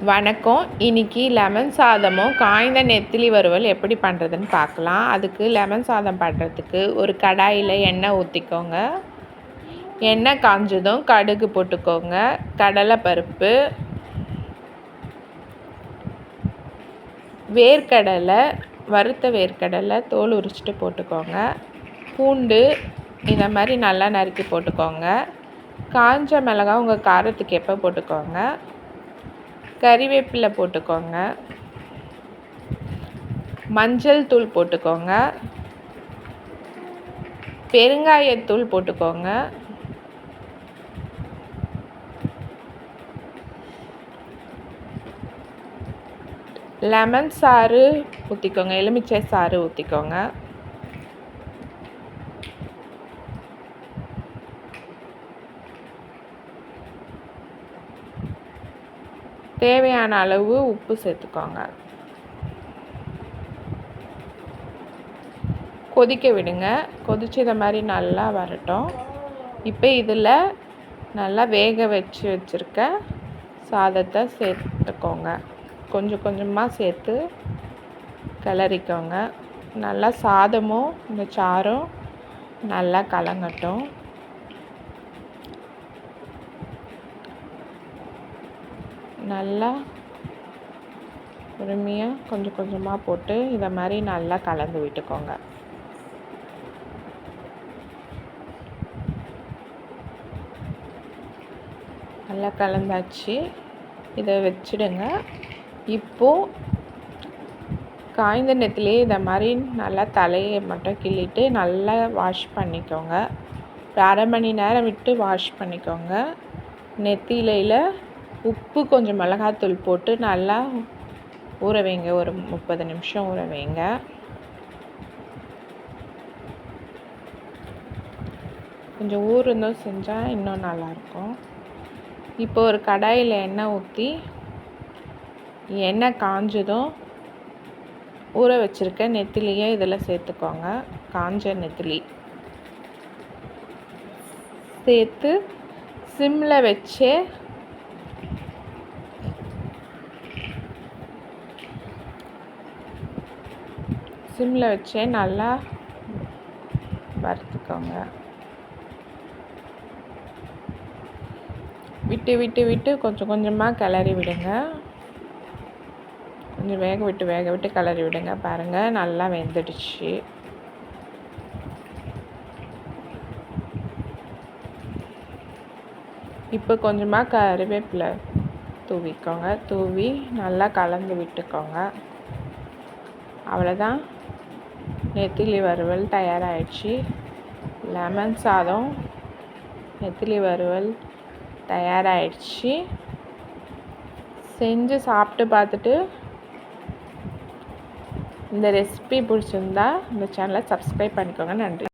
வணக்கம். இன்னைக்கு லெமன் சாதமும் காய்ந்த நெத்திலி வறுவல் எப்படி பண்ணுறதுன்னு பார்க்கலாம். அதுக்கு லெமன் சாதம் பண்ணுறதுக்கு ஒரு கடாயில் எண்ணெய் ஊற்றிக்கோங்க. எண்ணெய் காஞ்சதும் கடுகு போட்டுக்கோங்க, கடலைப்பருப்பு, வேர்க்கடலை, வறுத்த வேர்க்கடலை தோல் உரிச்சிட்டு போட்டுக்கோங்க. பூண்டு இந்த மாதிரி நல்லா நறுக்கி போட்டுக்கோங்க. காஞ்ச மிளகாய் உங்கள் காரத்துக்கு எப்போ போட்டுக்கோங்க. கறிவேப்பிலை போட்டுக்கோங்க. மஞ்சள் தூள் போட்டுக்கோங்க. பெருங்காயத்தூள் போட்டுக்கோங்க. லெமன் சாறு ஊற்றிக்கோங்க, எலுமிச்சை சாறு ஊற்றிக்கோங்க. தேவையான அளவு உப்பு சேர்த்துக்கோங்க. கொதிக்க விடுங்க. கொதிச்சு இதை மாதிரி நல்லா வரட்டும். இப்போ இதில் நல்லா வேக வச்சுருக்க சாதத்தை சேர்த்துக்கோங்க. கொஞ்சம் கொஞ்சமாக சேர்த்து கிளறிக்கோங்க. நல்லா சாதமும் இந்த சாறும் நல்லா கலங்கட்டும். நல்லா பொறுமையாக கொஞ்சம் கொஞ்சமாக போட்டு இதை மாதிரி நல்லா கலந்து விட்டுக்கோங்க. நல்லா கலந்தாச்சு. இதை வச்சுடுங்க. இப்போது காய்ந்த நெத்திலே இதை மாதிரி நல்லா தலையை மட்டும் கிள்ளிட்டு நல்லா வாஷ் பண்ணிக்கோங்க. ஒரு அரை மணி நேரம் விட்டு வாஷ் பண்ணிக்கோங்க. நெத்திலையில் உப்பு கொஞ்சம் மிளகாத்தூள் போட்டு நல்லா ஊற வைங்க. ஒரு 30 நிமிஷம் ஊற வைங்க. கொஞ்சம் ஊறுந்தும் செஞ்சால் இன்னும் நல்லாயிருக்கும். இப்போ ஒரு கடாயில் எண்ணெய் ஊற்றி எண்ணெய் காஞ்சதும் ஊற வச்சுருக்க நெத்திலியை இதில் சேர்த்துக்கோங்க. காஞ்ச நெத்திலி சேர்த்து சிம்மில் வச்சு நல்லா வறுத்துக்கோங்க. விட்டு விட்டு விட்டு கொஞ்சம் கொஞ்சமாக கிளறி விடுங்க. கொஞ்சம் வேக விட்டு கிளறி விடுங்க. பாருங்கள், நல்லா வெந்துடுச்சு. இப்போ கொஞ்சமாக கறிவேப்பிலை தூவிக்கோங்க. தூவி நல்லா கலந்து விட்டுக்கோங்க. அவ்வளோதான், நெத்திலி வறுவல் தயாராகிடுச்சு. லெமன் சாதம் நெத்திலி வறுவல் தயாராகிடுச்சு. செஞ்சு சாப்பிட்டு பார்த்துட்டு இந்த ரெசிபி பிடிச்சிருந்தா இந்த சேனலை சப்ஸ்கிரைப் பண்ணிக்கோங்க. நன்றி.